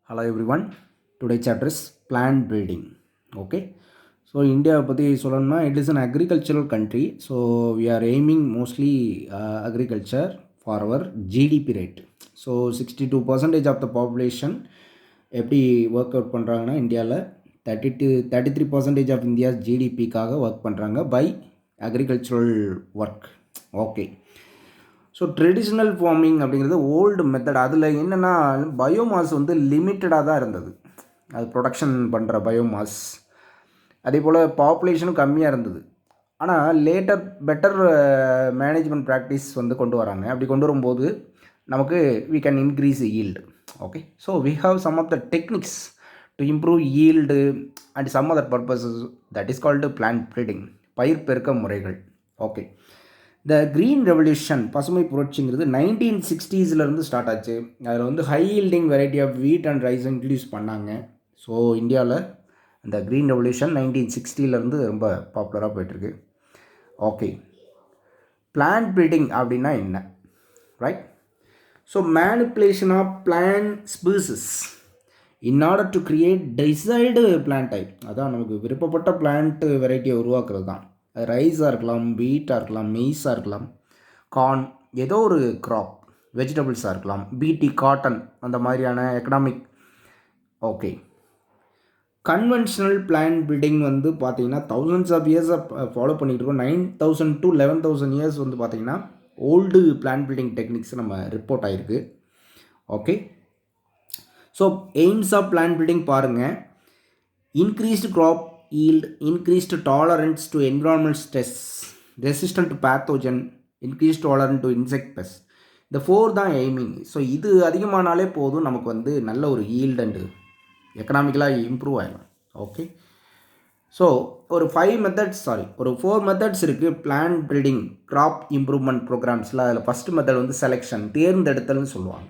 Hello everyone. Today chapter is plant breeding. Okay. So India பற்றி சொல்லணும்னா it is an agricultural country. So we are aiming mostly agriculture for our GDP rate. So 62% of the population எப்படி work out பண்ணுறாங்கன்னா இந்தியாவில் 33% of India's ஜிடிபிக்காக work பண்ணுறாங்க by agricultural work. Okay. So traditional farming அப்படிங்கிறது old method. அதில் என்னென்னா biomass வந்து லிமிட்டடாக தான் இருந்தது, அது ப்ரொடக்ஷன் பண்ணுற பயோமாஸ். அதே போல் பாப்புலேஷனும் கம்மியாக இருந்தது. ஆனால் லேட்டர் பெட்டர் மேனேஜ்மெண்ட் ப்ராக்டிஸ் வந்து கொண்டு வராங்க. அப்படி கொண்டு வரும்போது நமக்கு we can increase yield. Okay, so we have some of the techniques to improve yield and some other purposes that is called plant breeding, பயிர் பெருக்க முறைகள். ஓகே. த க்ரீன் ரெவல்யூஷன், பசுமை புரட்சிங்கிறது 1960s ஸ்டார்ட் ஆச்சு. அதில் வந்து high yielding variety of wheat and rice introduce பண்ணாங்க. So இந்தியாவில் இந்த க்ரீன் ரெவல்யூஷன் 1960 ரொம்ப பாப்புலராக போயிட்டுருக்கு. ஓகே. பிளான்ட் ப்ரீடிங் அப்படின்னா என்ன, right? So manipulation of plant species in order to create desired plant type. அதான் நமக்கு விருப்பப்பட்ட பிளான்ட் வெரைட்டியை உருவாக்குறது தான். ரைஸாக இருக்கலாம், வீட்டாக இருக்கலாம், மெய்ஸாக இருக்கலாம், கார்ன், ஏதோ ஒரு க்ராப், வெஜிடபிள்ஸாக இருக்கலாம், பிடி, காட்டன், அந்த மாதிரியான economic. Okay. Conventional plant breeding வந்து பார்த்திங்கன்னா தௌசண்ட்ஸ் ஆஃப் இயர்ஸாக ஃபாலோ பண்ணிகிட்டு இருக்கோம். 9,000 to 11,000 இயர்ஸ் வந்து பார்த்திங்கன்னா ஓல்டு பிளான்ட் ப்ரீடிங் டெக்னிக்ஸ் நம்ம ரிப்போர்ட் ஆகிருக்கு. Okay. So aims of plant breeding பாருங்கள். Increased crop yield, increased tolerance to environmental stress, resistant to pathogen, increased tolerance to insect pests. இந்த 4 தான் எய்மிங். ஸோ இது அதிகமானாலே போதும், நமக்கு வந்து நல்ல ஒரு ஈல்டு அண்டு எக்கனாமிக்கலாக இம்ப்ரூவ் ஆகிடும். ஓகே. ஸோ ஒரு 4 மெத்தட்ஸ் இருக்குது பிளான்ட் ப்ரீடிங் க்ராப் இம்ப்ரூவ்மெண்ட் ப்ரோக்ராம்ஸில். அதில் ஃபஸ்ட்டு மெத்தட் வந்து செலெக்ஷன், தேர்ந்தெடுத்தல்னு சொல்லுவாங்க.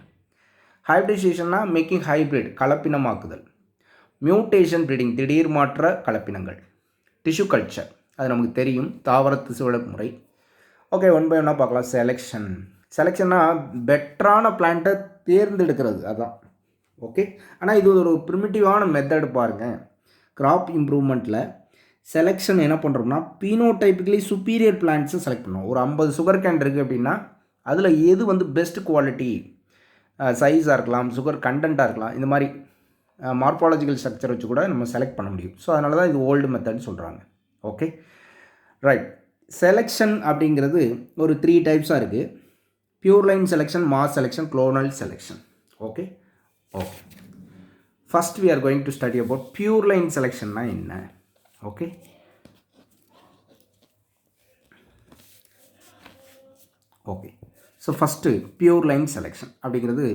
ஹைப்ரிடைசேஷன்னா மேக்கிங் ஹைப்ரிட், கலப்பினமாக்குதல். மியூட்டேஷன் ப்ரீடிங், திடீர் மாற்ற கலப்பினங்கள். டிஷ்யூ கல்ச்சர், அது நமக்கு தெரியும், தாவர திசுவள முறை. ஓகே, ஒன் பை ஒன்னாக பார்க்கலாம். செலெக்ஷன்னா பெட்டரான பிளான்ட்டை தேர்ந்தெடுக்கிறது, அதுதான். ஓகே. ஆனால் இது ஒரு ப்ரிமிட்டிவான மெத்தட் பாருங்கள். கிராப் இம்ப்ரூவ்மெண்ட்டில் செலெக்ஷன் என்ன பண்ணுறோம்னா பீனோடைப்பிக்கலி சுப்பீரியர் பிளான்ட்ஸை செலக்ட் பண்ணுவோம். ஒரு 50 சுகர் கேன் இருக்குது அப்படின்னா அதில் எது வந்து பெஸ்ட் குவாலிட்டி, சைஸாக இருக்கலாம், சுகர் கண்டென்ட்டாக இருக்கலாம், இந்த மாதிரி மார்பாலஜிக்கல் ஸ்ட்ரக்சர் வச்சு கூட நம்ம செலக்ட் பண்ண முடியும். ஸோ அதனால தான் இது ஓல்டு மெத்தட்னு சொல்கிறாங்க. Okay, right. செலெக்ஷன் அப்படிங்கிறது ஒரு 3 டைப்ஸாக இருக்குது. Pure line selection, mass selection, clonal selection. Okay. First we are going to study about pure line செலெக்ஷன்னா என்ன. Okay. So first pure line selection அப்படிங்கிறது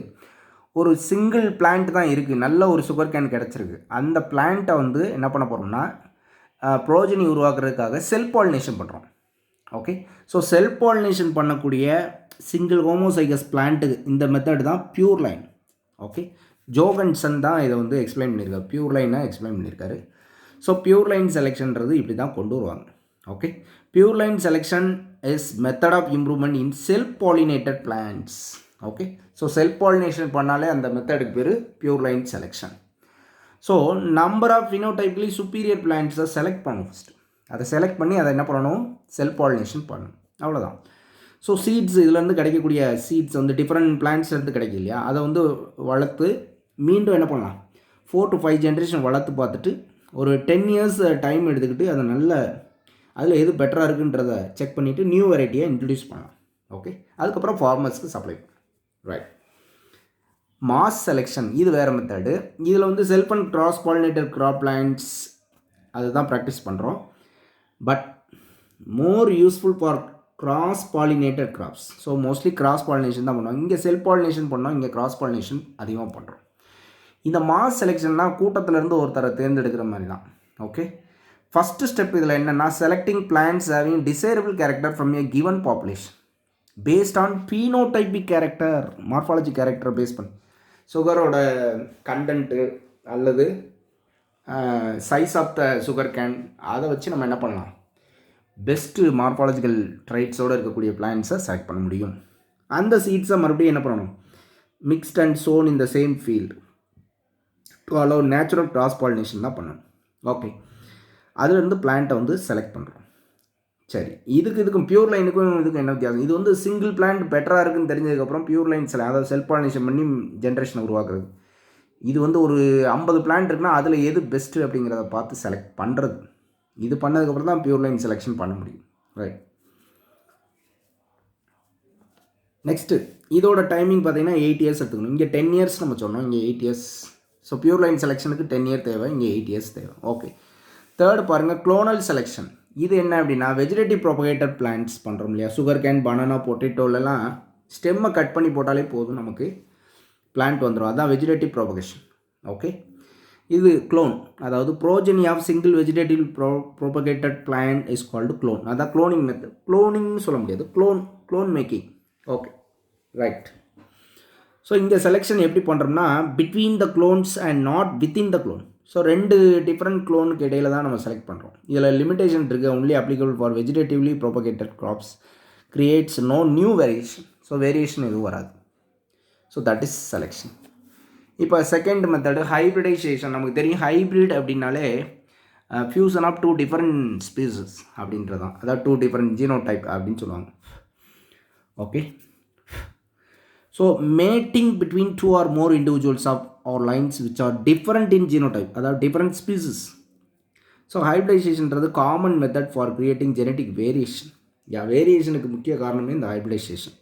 ஒரு சிங்கிள் பிளான்ட் தான் இருக்குது, நல்ல ஒரு சுகர் கேன் கிடச்சிருக்கு. அந்த பிளான்ட்டை வந்து என்ன பண்ண போகிறோம்னா ப்ரோஜனி உருவாக்குறதுக்காக செல்ஃப் பாலினேஷன் பண்ணுறோம். ஓகே. ஸோ செல்ஃப் பாலினேஷன் பண்ணக்கூடிய சிங்கிள் ஹோமோசைகஸ் பிளான்ட்டுக்கு இந்த மெத்தட் தான் பியூர் லைன். ஓகே. ஜோகன்சன் தான் இதை வந்து எக்ஸ்பிளைன் பண்ணியிருக்காரு, பியூர் லைனாக எக்ஸ்பிளைன் பண்ணியிருக்காரு. ஸோ பியூர் லைன் செலெக்ஷன்றது இப்படி தான் கொண்டு வருவாங்க. Okay. Pure line selection is method of improvement in self pollinated plants. Okay. So self pollination பண்ணாலே அந்த மெத்தடுக்கு பேர் பியூர் லைன் செலெக்ஷன். So number of phenotypically superior பிளான்ட்ஸை செலக்ட் பண்ணணும். ஃபஸ்ட்டு அதை செலக்ட் பண்ணி அதை என்ன பண்ணணும், செல்ஃப் பாலினேஷன் பண்ணணும், அவ்வளோதான். ஸோ சீட்ஸ், இதுலேருந்து கிடைக்கக்கூடிய சீட்ஸ் வந்து டிஃப்ரெண்ட் பிளான்ட்ஸ்லேருந்து கிடைக்கும் இல்லையா, அதை வந்து வளர்த்து மீண்டும் என்ன பண்ணலாம், 4 to 5 ஜென்ரேஷன் வளர்த்து பார்த்துட்டு ஒரு 10 years டைம் எடுத்துக்கிட்டு அதை நல்ல அதில் எது பெட்டராக இருக்குன்றதை செக் பண்ணிவிட்டு நியூ வெரைட்டியை இன்ட்ரடியூஸ் பண்ணலாம். ஓகே. அதுக்கப்புறம் ஃபார்மர்ஸ்க்கு சப்ளை பண்ணலாம். ரைட். மாஸ் செலெக்ஷன் இது வேறு மெத்தடு. இதில் வந்து self and cross pollinated crop plants அதுதான் ப்ராக்டிஸ் பண்ணுறோம். But more useful for cross pollinated crops. So mostly cross pollination தான் பண்ணுவோம். இங்கே செல்ஃப் பாலினேஷன் பண்ணோம், இங்கே கிராஸ் பாலினேஷன் அதிகமாக பண்ணுறோம். இந்த மாஸ் செலெக்ஷன்னா கூட்டத்திலேருந்து ஒருத்தரை தேர்ந்தெடுக்கிற மாதிரி தான். ஓகே. ஃபஸ்ட்டு ஸ்டெப் இதில் என்னென்னா selecting plants having desirable character from a given population based on phenotypic character, morphology கேரக்டரை பேஸ் பண்ணி சுகரோட கண்டென்ட்டு அல்லது size of the sugar cane, அதை வச்சு நம்ம என்ன பண்ணலாம், பெஸ்ட்டு மார்பாலஜிக்கல் ட்ரைட்ஸோடு இருக்கக்கூடிய பிளான்ட்ஸை செலக்ட் பண்ண முடியும். அந்த சீட்ஸை மறுபடியும் என்ன பண்ணணும், mixed and sown in the same field. To allow natural cross pollination தான் பண்ணணும். ஓகே, அதுலேருந்து பிளான்ட்டை வந்து செலக்ட் பண்ணுறோம். சரி, இதுக்கும் பியூர் லைனுக்கும் இதுக்கும் என்ன வித்தியாசம்? இது வந்து சிங்கிள் பிளான்ட் பெட்டராக இருக்குன்னு தெரிஞ்சதுக்கப்புறம் பியூர் லைன் அதாவது செல்ஃப் பாலினேஷன் பண்ணி ஜென்ரேஷனை உருவாக்குறது. இது வந்து ஒரு 50 பிளான்ட் இருக்குன்னா அதில் எது பெஸ்ட்டு அப்படிங்கிறத பார்த்து செலக்ட் பண்ணுறது. இது பண்ணதுக்கப்புறம் தான் பியூர் லைன் செலெக்ஷன் பண்ண முடியும். ரைட். நெக்ஸ்ட்டு இதோட டைமிங் பார்த்தீங்கன்னா 8 இயர்ஸ் எடுத்துக்கணும். இங்கே 10 இயர்ஸ் நம்ம சொன்னோம், இங்கே 8 இயர்ஸ். ஸோ பியூர் லைன் செலெக்ஷனுக்கு 10 இயர் தேவை, இங்கே 8 இயர்ஸ் தேவை. ஓகே. தேர்டு பாருங்கள், குளோனல் செலெக்ஷன். இது என்ன அப்படின்னா வெஜிடேட்டிவ் ப்ரொபகேட்டட் பிளான்ட்ஸ் பண்ணுறோம் இல்லையா, சுகர் கேன், பனானா, பொட்டேட்டோலலாம் ஸ்டெம்மை கட் பண்ணி போட்டாலே போதும், நமக்கு பிளான்ட் வந்துடும். அதுதான் வெஜிடேட்டிவ் ப்ரொபகேஷன். ஓகே. இது க்ளோன், அதாவது progeny of single vegetative propagated plant is called clone. அதான் க்ளோனிங் மெத்தட். க்ளோனிங்னு சொல்ல முடியாது, clone making. Okay, right. So இங்கே செலெக்ஷன் எப்படி பண்ணுறோம்னா between the clones and not within the clone. So 2 different க்ளோனுக்கு இடையில தான் நம்ம செலக்ட் பண்ணுறோம். இதில் லிமிடேஷன் இருக்குது. Only applicable for vegetatively propagated crops, creates no new variation. So variation எதுவும் வராது. So that is selection. இப்போ செகண்ட் மெத்தடு ஹைப்ரிடைசேஷன். நமக்கு தெரியும் ஹைப்ரிட் அப்படின்னாலே ஃபியூசன் ஆஃப் 2 டிஃப்ரெண்ட் ஸ்பீசஸ் அப்படின்றது தான். அதாவது 2 டிஃப்ரெண்ட் ஜீனோடைப் அப்படின்னு சொல்லுவாங்க. Okay. So matting between 2 or more individuals of or lines which are different in genotype, அதாவது டிஃப்ரெண்ட் ஸ்பீசஸ். ஸோ ஹைப்ரிடைசேஷன்றது common method for creating genetic variation. வேரியேஷனுக்கு முக்கிய காரணமே இந்த hybridization.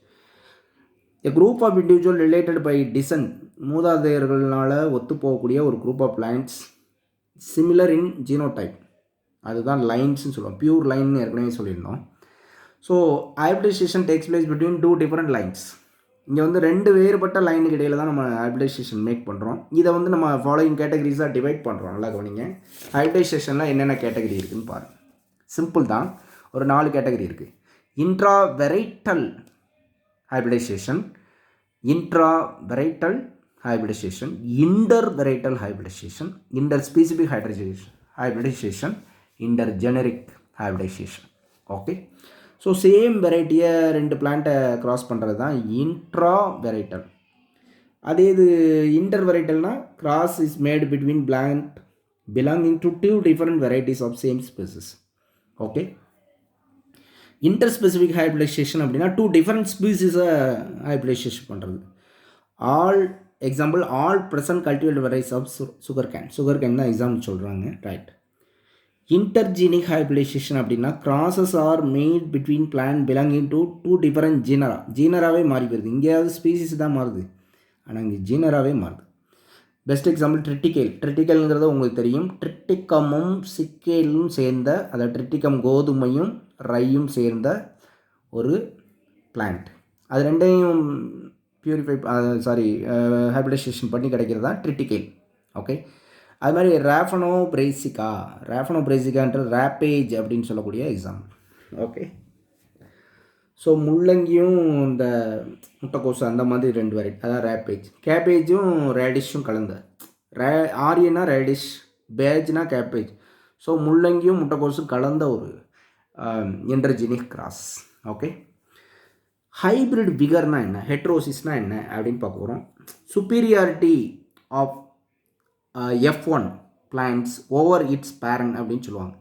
A group of individual related by descent, மூதாதையர்களால் ஒத்து போகக்கூடிய ஒரு group of lines similar in genotype, அதுதான் லைன்ஸ்னு சொல்லுவோம். பியூர் லைன்னு ஏற்கனவே சொல்லியிருந்தோம். So hybridization takes place between 2 different lines. இங்கே வந்து 2 வேறுபட்ட லைனுக்கு இடையில தான் நம்ம ஹைப்ரிடைசேஷன் மேக் பண்ணுறோம். இதை வந்து நம்ம ஃபாலோயிங் கேட்டகரிஸாக டிவைட் பண்ணுறோம். நல்லா கவனிங்க. ஹைப்ரிடைசேஷனில் என்னென்ன கேட்டகரி இருக்குதுன்னு பாருங்கள். சிம்பிள் தான், ஒரு 4 கேட்டகரி இருக்குது. Intravarietal hybridization, intravarietal hybridization, intervarietal hybridization, inter specific hybridization, inter generic hybridization. Okay. So same வெரைட்டியை 2 பிளான்ட்டை க்ராஸ் பண்ணுறது தான் இன்ட்ராவெரைட்டல். அதே இது இன்டர்வெரைட்டல்னால் cross is made between plant belonging to 2 different varieties of same species. Okay. Inter specific hybridization அப்படின்னா 2 different ஸ்பீசிஸை hybridization பண்ணுறது. All present cultivated varieties of sugarcane தான் எக்ஸாம்பிள் சொல்கிறாங்க. ரைட். இன்டர்ஜீனிக் ஹைப்ரிடைசேஷன் அப்படின்னா crosses are made between plant belonging to 2 different ஜீனராகவே மாறி போயிருது. இங்கேயாவது species தான் மாறுது, ஆனால் இங்கே ஜீனராகவே மாறுது. பெஸ்ட் எக்ஸாம்பிள் ட்ரிட்டிக்கல்ங்கிறது உங்களுக்கு தெரியும். ட்ரிட்டிக்கமும் சிக்கேலும் சேர்ந்த, அதாவது ட்ரிட்டிக்கம் கோதுமையும் ரையும் சேர்ந்த ஒரு பிளான்ட். அது ரெண்டையும் ஹைப்ரிடைசேஷன் பண்ணி கிடைக்கிறது தான் ட்ரிட்டிக்கேல். ஓகே. அது மாதிரி ரேஃபனோ பிரேசிகான்ற ரேப்பேஜ் அப்படின்னு சொல்லக்கூடிய எக்ஸாம்பிள். ஓகே. ஸோ முள்ளங்கியும் இந்த முட்டைக்கோசு அந்த மாதிரி 2 வெரைட்டி, அதான் ரேப்பேஜ். கேபேஜும் ரேடிஷும் கலந்த, ஆரியனா ரேடிஷ், பேஜ்னா கேபேஜ். ஸோ முள்ளங்கியும் முட்டைக்கோசும் கலந்த ஒரு இன்டர்ஜீனிக் கிராஸ். ஓகே. ஹைப்ரிட் விகர்னா என்ன, ஹெட்ரோசிஸ்னா என்ன அப்படின்னு பார்க்க போகிறோம். Superiority of F1 plants over its parent அப்படின்னு சொல்லுவாங்க.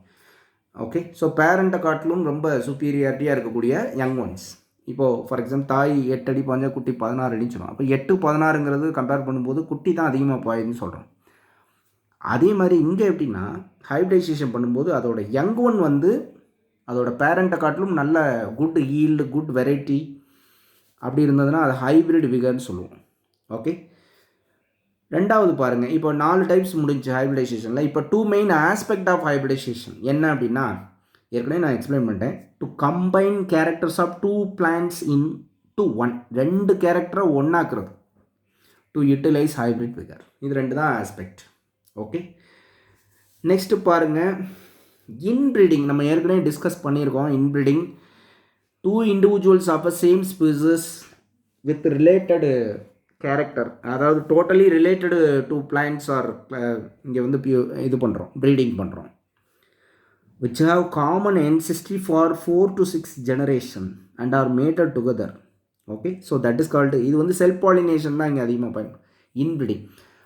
ஓகே. ஸோ பேரண்ட்டை காட்டிலும் ரொம்ப சுப்பீரியாரிட்டியாக இருக்கக்கூடிய யங் ஒன்ஸ். இப்போது ஃபார் எக்ஸாம்பிள் தாய் 8 அடி பாய்ஞ்சா குட்டி 16 அடின்னு சொல்லுவாங்க. அப்போ 8-16ங்கிறது கம்பேர் பண்ணும்போது குட்டி தான் அதிகமாக பாயுதுன்னு சொல்கிறோம். அதே மாதிரி இங்கே எப்படின்னா ஹைப்ரிடைசேஷன் பண்ணும்போது அதோட யங் ஒன் வந்து அதோட பேரண்ட்டை காட்டிலும் நல்ல குட் ஈல்டு, குட் வெரைட்டி அப்படி இருந்ததுன்னா அது ஹைப்ரிட் விகர்னு சொல்லுவோம். ஓகே. ரெண்டாவது பாருங்கள், இப்போ 4 டைப்ஸ் முடிஞ்சு ஹைப்ரிடைசேஷனில். இப்போ 2 மெயின் ஆஸ்பெக்ட் ஆஃப் ஹைப்ரிடைசேஷன் என்ன அப்படின்னா, ஏற்கனவே நான் எக்ஸ்பிளைன் பண்ணிட்டேன். To combine characters of 2 plants into 1, 2 கேரக்டரை ஒன்றாக்குறது. To utilize hybrid vigour. இது 2 தான் ஆஸ்பெக்ட். ஓகே. நெக்ஸ்ட்டு பாருங்கள், இன்பிரீடிங். நம்ம ஏற்கனவே டிஸ்கஸ் பண்ணியிருக்கோம். Inbreeding 2 individuals of a same species with related character, அதாவது டோட்டலி ரிலேட்டடு 2 பிளான்ட்ஸ் ஆர் இங்கே வந்து இது பண்ணுறோம், ப்ரீடிங் பண்ணுறோம். which have common ancestry for 4 to 6 generation and are mated together. Okay, so that is called, இது வந்து self pollination தான் இங்கே அதிகமாக பயன்படும். இன்பிரீடிங்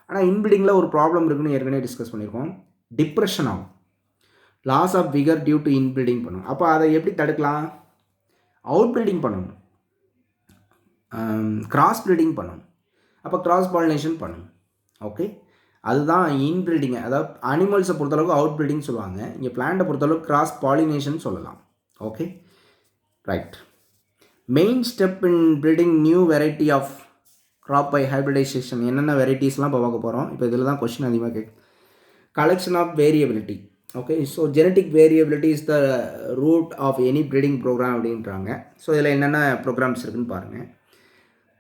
ஆனால் இன்பிரீடிங்கில் ஒரு ப்ராப்ளம் இருக்குன்னு ஏற்கனவே டிஸ்கஸ் பண்ணியிருக்கோம். டிப்ரெஷன் ஆகும், loss of vigour due to inbreeding பண்ணும். அப்போ அதை எப்படி தடுக்கலாம்? அவுட் ப்ரீடிங் பண்ணணும், கிராஸ் ப்ரீடிங் பண்ணணும், அப்போ கிராஸ் பாலினேஷன் பண்ணணும். ஓகே, அதுதான் இன்பிரீடிங். அதாவது அனிமல்ஸை பொறுத்தளவுக்கு அவுட் ப்ரீடிங் சொல்லுவாங்க, இங்கே பிளான்ட்டை பொறுத்தளவுக்கு கிராஸ் பாலினேஷன் சொல்லலாம். Okay, right. Main step in breeding new variety of crop by hybridisation. என்னென்ன வெரைட்டிஸ்லாம் இப்போ பார்க்க போகிறோம். இப்போ இதில் தான் கொஸ்டின் அதிகமாக கேட்கு. Collection of variability. Okay, so genetic variability is the root of any breeding programme அப்படின்றாங்க. ஸோ இதில் என்னென்ன ப்ரோக்ராம்ஸ் இருக்குதுன்னு பாருங்கள்.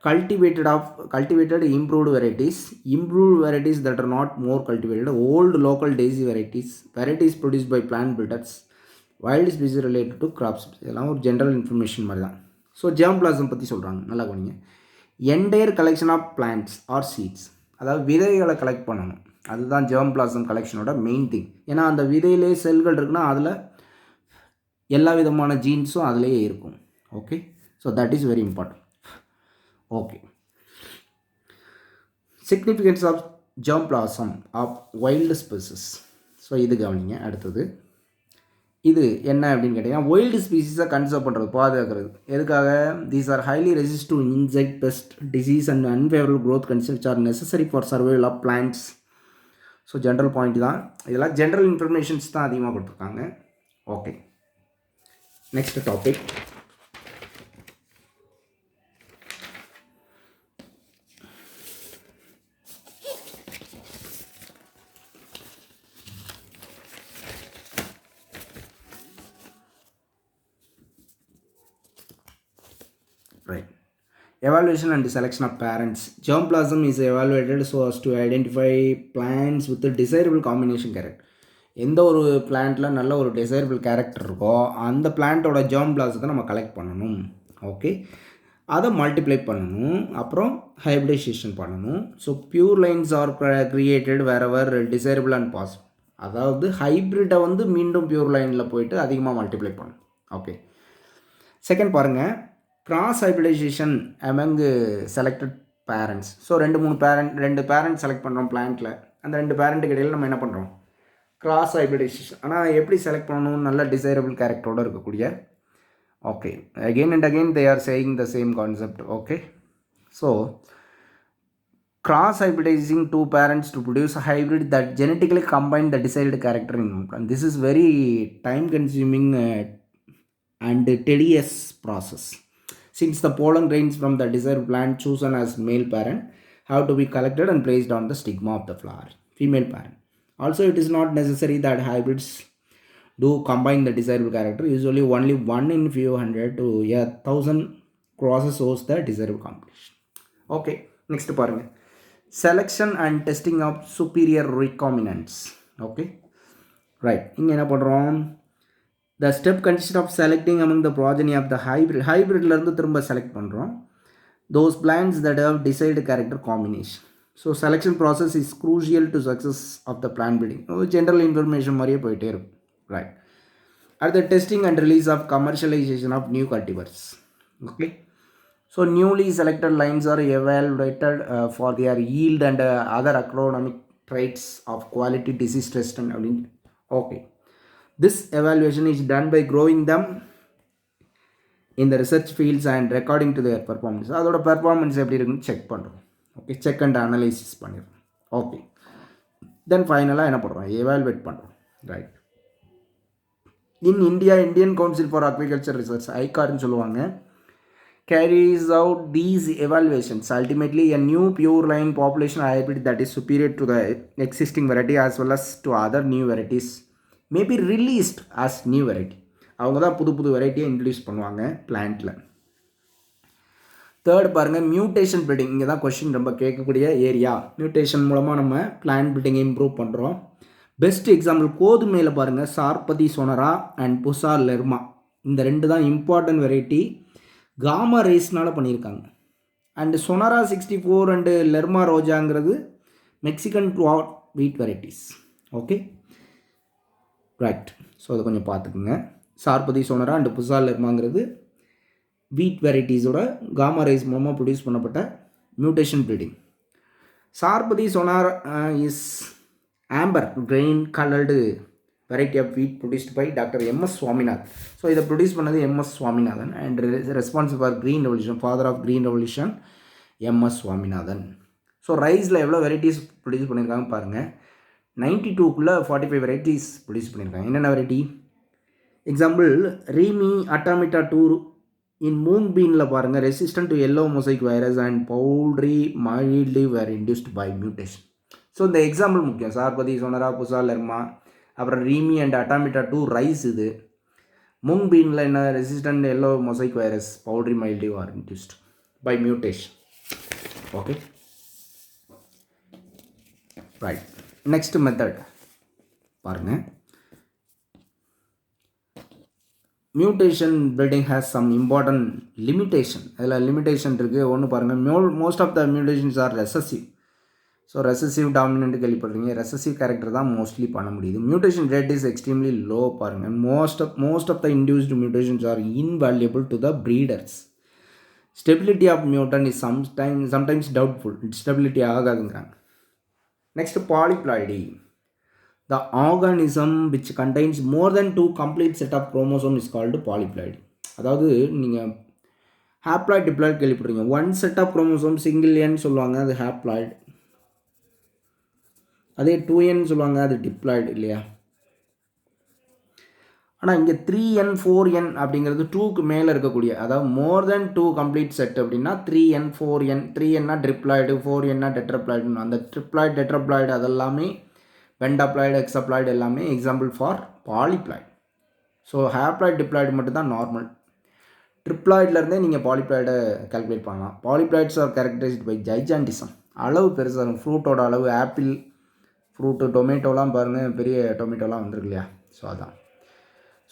cultivated improved varieties that are not more cultivated, old local daisy varieties produced by plant breeders, wild species related to crops. இதெல்லாம் ஒரு general information மாதிரி தான். So germplasm பற்றி சொல்கிறாங்க, நல்லா கவனிங்க. Entire collection of plants or seeds, அதாவது விதைகளை கலெக்ட் பண்ணணும், அதுதான் germplasm கலெக்ஷனோட மெயின் திங். ஏன்னா அந்த விதையிலே செல்கள் இருக்குன்னா அதில் எல்லா விதமான ஜீன்ஸும் அதிலேயே இருக்கும். Okay, so that is very important. Okay, significance of germplasm of wild species. So இது கவனிங்க. அடுத்தது இது என்ன அப்படின்னு கேட்டிங்கன்னா, வைல்டு ஸ்பீசிஸை கன்சர்வ் பண்ணுறது, பாதுகாக்கிறது. எதுக்காக? These are highly resist to insect, best, disease and unfavourable growth conditions which are necessary for survival of plants. So general point தான், இதெல்லாம் ஜென்ரல் இன்ஃபர்மேஷன்ஸ் தான் அதிகமாக கொடுத்துருக்காங்க. Okay, next topic. Right. Evaluation and selection of parents. Germplasm is evaluated so as to identify plants with a desirable combination character. எந்த ஒரு பிளான்ட்டில் நல்ல ஒரு desirable character இருக்கோ அந்த பிளான்ட்டோட germplasmத்தை நம்ம கலெக்ட் பண்ணணும். ஓகே, அதை மல்டிப்ளை பண்ணணும், அப்புறம் ஹைப்ரிடைசேஷன் பண்ணணும். So pure lines are created wherever desirable and possible. அதாவது ஹைப்ரிட்டை வந்து மீண்டும் பியூர் லைனில் போயிட்டு அதிகமாக மல்டிப்ளை பண்ணணும். ஓகே, செகண்ட் பாருங்கள், cross hybridisation among selected parents. So ரெண்டு பேரண்ட் செலக்ட் பண்ணுறோம் பிளான்ட்டில், அந்த ரெண்டு பேரண்ட்டுக்கு இடையில் நம்ம என்ன பண்ணுறோம்? Cross hybridisation. ஆனால் எப்படி செலக்ட் பண்ணணும்? நல்ல டிசைரபிள் கேரக்டரோடு இருக்கக்கூடிய. Okay, again and again they are saying the same concept. Okay, so cross hybridizing two parents to produce a hybrid that genetically combine the desired character in one plant. This is very time consuming and tedious process, since the pollen grains from the desired plant chosen as male parent have to be collected and placed on the stigma of the flower, female parent. Also, it is not necessary that hybrids do combine the desirable character. Usually only 1 in few hundred to 1,000 crosses shows the desirable combination. Okay, next பாருங்க, selection and testing of superior recombinants. Okay, right. இங்க என்ன பண்றோம்? The step consists of selecting among the progeny of the hybridல இருந்து திரும்ப select பண்ணுறோம் those plants that have desired character combination. So selection process is crucial to success of the plant breeding. General information மாதிரியே போயிட்டே இருக்கும். Right. At the testing and release of commercialization of new cultivars. Okay. So newly selected lines are evaluated for their yield and other agronomic traits of quality, disease resistant. Okay. This evaluation is done by growing them in the research fields and recording to their performance. அதோட performance எப்படி இருக்குன்னு check பண்ணுறோம். Okay, check and analysis பண்ணிடுறோம். Okay, then ஃபைனலாக என்ன பண்ணுறோம்? Evaluate பண்ணுறோம். Right. In India, Indian Council for Agriculture Research, ஐகார்னு சொல்லுவாங்க, carries out these evaluations. Ultimately, a new pure line population hybrid that is superior to the existing variety as well as to other new varieties may be released as new variety. அவங்க தான் புது வெரைட்டியை introduce பண்ணுவாங்க பிளான்ட்டில். Third பாருங்கள், mutation breeding. இங்கே தான் question ரொம்ப கேட்கக்கூடிய area. Mutation மூலமாக நம்ம பிளான்ட் ப்ரீடிங்கை இம்ப்ரூவ் பண்ணுறோம். பெஸ்ட் எக்ஸாம்பிள் கோதுமையில் பாருங்கள், சார்பதி சொனரா அண்ட் புசா லெர்மா, இந்த ரெண்டு தான் இம்பார்ட்டன்ட் வெரைட்டி. காமா ரேஸ்னால் பண்ணியிருக்காங்க. அண்டு சொனரா 64 அண்டு லெர்மா ரோஜாங்கிறது Mexican wheat varieties. Okay, right. So அதை கொஞ்சம் பார்த்துக்குங்க. சார்பதி சொனரா அண்டு புசா லெர்மாங்கிறது வீட் வெரைட்டிஸோட காமா ரேஸ் மூலமாக ப்ரொடியூஸ் பண்ணப்பட்ட mutation breeding. Sharbati Sonora is amber grain coloured variety of wheat produced by doctor MS Swaminathan. So இதை produce பண்ணது MS Swaminathan and responsible for green revolution, father of green revolution MS Swaminathan. So ரைஸில் எவ்வளோ varieties produce பண்ணியிருக்காங்க பாருங்கள். 92க்குள்ளே 45 varieties produce பண்ணியிருக்காங்க. என்னென்ன variety? Example Reimei Atomita 2 in mung பீனில் பாருங்கள், resistant to yellow mosaic virus and powdery mildew were induced by mutation. So இந்த example முக்கியம். சார்பதி, சொனரா, புசா, லெர்மா, அப்புறம் ரீமி அண்ட் அட்டாமிட்டா 2 ரைஸ். இது மூன் பீனில் என்ன? Resistant yellow mosaic virus, powdery mildew are induced by mutation. Okay, right. Next method பாருங்கள். Mutation breeding has some important limitation. அதில் limitation இருக்குது. ஒன்று பாருங்கள், most of the mutations are recessive. So recessive dominant கேள்விப்படுறீங்க. Recessive character தான் mostly பண்ண முடியுது. Mutation rate is extremely low பாருங்கள். Most of the induced mutations are invaluable to the breeders. Stability of mutant is sometimes doubtful. Stability ஆகாதுங்கிறாங்க. Next polyploidy. The organism which contains more than 2 complete set of chromosome is called polyploid. அதாவது நீங்கள் haploid diploid கேள்விப்படுறீங்க. 1 set of chromosome single n சொல்லுவாங்க, அது haploid. அதே 2n சொல்லுவாங்க, அது diploid இல்லையா? ஆனால் இங்கே 3n 4n அப்படிங்கிறது 2க்கு மேலே இருக்கக்கூடிய, அதாவது மோர் தென் 2 கம்ப்ளீட் செட் அப்படின்னா 3n 4n. 3nனா ட்ரிப்ளாய்டு, 4nனா டெட்ராப்ளாய்டு. அந்த ட்ரிப்ளாய்டு டெட்ராப்ளாய்டு அதெல்லாமே பென்டாப்ளாய்டு, எக்ஸாப்ளாய்டு எல்லாமே example for polyploid. So haploid diploid மட்டும்தான் நார்மல். ட்ரிப்ளாய்ட்லேருந்தே நீங்கள் பாலிப்ளாய்டை கால்குலேட் பண்ணலாம். பாலிப்ளாய்ட்ஸ் ஆர் கேரக்டரைஸ்ட் பை ஜைஜாண்டிசம். அளவு பெருசாக இருக்கும். ஃப்ரூட்டோட அளவு, ஆப்பிள் ஃப்ரூட்டு, டொமேட்டோலாம் பாருங்கள், பெரிய டொமேட்டோலாம் வந்துருக்கு இல்லையா? ஸோ அதான்.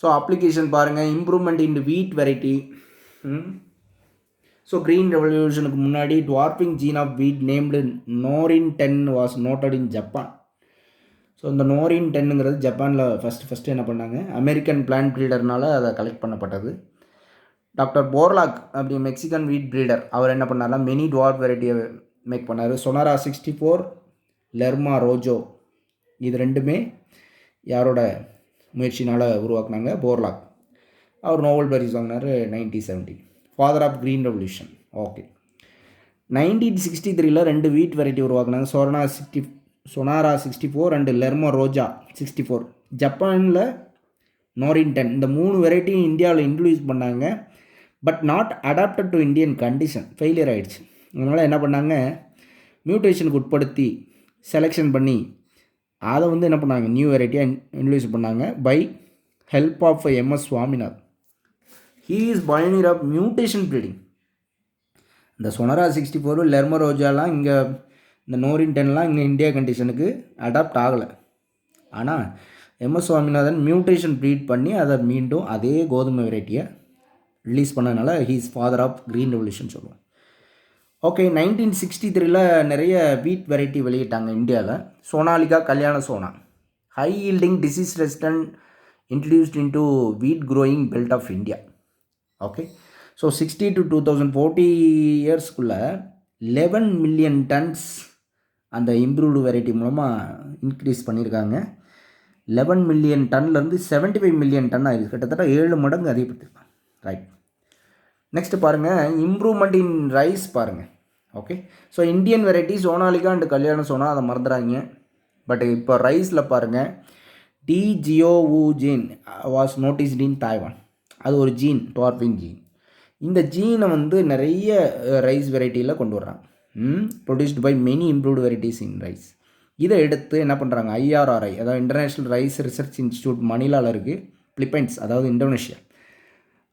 ஸோ அப்ளிகேஷன் பாருங்கள். Improvement in wheat variety. So green ரெவல்யூஷனுக்கு முன்னாடி dwarfing gene of wheat named Norin 10 was noted in Japan. So இந்த நோரின் 10ங்கிறது ஜப்பானில் ஃபஸ்ட்டு என்ன பண்ணாங்க? அமெரிக்கன் பிளான்ட் ப்ரீடர்னால் அதை கலெக்ட் பண்ணப்பட்டது. டாக்டர் போர்லாக் அப்படி மெக்சிகன் வீட் ப்ரீடர், அவர் என்ன பண்ணார்னா மெனி டுவார்ப் வெரைட்டியை மேக் பண்ணார். சொனாரா 64, லெர்மா ரோஜோ, இது ரெண்டுமே யாரோட முயற்சினால் உருவாக்குனாங்க? போர்லாக். அவர் நோபல் பரிசு வாங்கினார் 1970. Father of green revolution. Okay, 1963 2 wheat variety உருவாக்குனாங்க. Sonora 64 and Lerma Rojo 64. ஜப்பானில் நோரின் 10. இந்த 3 வெரைட்டியும் இந்தியாவில் இன்ட்ரடியூஸ் பண்ணாங்க. But not adapted to Indian condition. Failure ஆகிடுச்சு. அதனால் என்ன பண்ணாங்க? மியூட்டேஷனுக்கு உட்படுத்தி செலெக்ஷன் பண்ணி அதை என்ன பண்ணாங்க? நியூ வெரைட்டியாக இன்ட்ரடியூஸ் பண்ணாங்க by help of MS Swaminath. He is pioneer of mutation breeding. இந்த சொனரா 64, லெர்மா ரோஜாலாம் இங்கே, இந்த நோரின் 10லாம் இங்கே இந்தியா கண்டிஷனுக்கு அடாப்ட் ஆகலை. ஆனால் எம்எஸ் சுவாமிநாதன் மியூட்டேஷன் ப்ரீட் பண்ணி அதை மீண்டும் அதே கோதுமை வெரைட்டியை ரிலீஸ் பண்ணதுனால he is father of green revolution சொல்லுவோம். ஓகே, 1963 நிறைய வீட் வெரைட்டி வெளியிட்டாங்க இந்தியாவில். Sonalika, Kalyan Sona, high yielding disease resistant, introduced into wheat growing belt of India. Okay, so 60 to 2040 இயர்ஸ்க்குள்ளே 11 மில்லியன் டன்ஸ் அந்த இம்ப்ரூவ்டு வெரைட்டி மூலமாக இன்க்ரீஸ் பண்ணியிருக்காங்க. 11 மில்லியன் டன்லேருந்து 75 மில்லியன் டன் ஆகிருக்கு. கிட்டத்தட்ட 7 மடங்கு அதிகப்படுத்திருக்காங்க. ரைட். நெக்ஸ்ட் பாருங்கள், இம்ப்ரூவ்மெண்ட் இன் ரைஸ் பாருங்கள். Okay, so Indian variety Sonalika and Kalyan Sona, அதை மறந்துடாங்க. பட் இப்போ ரைஸில் பாருங்கள், டிஜிஓவு gene was noticed in Taiwan. அது ஒரு ஜீன், டுவார்பிங் ஜீன். இந்த ஜீனை நிறைய ரைஸ் வெரைட்டியில் கொண்டு வர்றாங்க. Produced by many improved varieties in rice. இதை எடுத்து என்ன பண்ணுறாங்க? IRRI, அதாவது இன்டர்நேஷ்னல் ரைஸ் ரிசர்ச் இன்ஸ்டியூட், மணிலாவில் இருக்குது, பிலிப்பைன்ஸ், அதாவது இந்தோனேஷியா.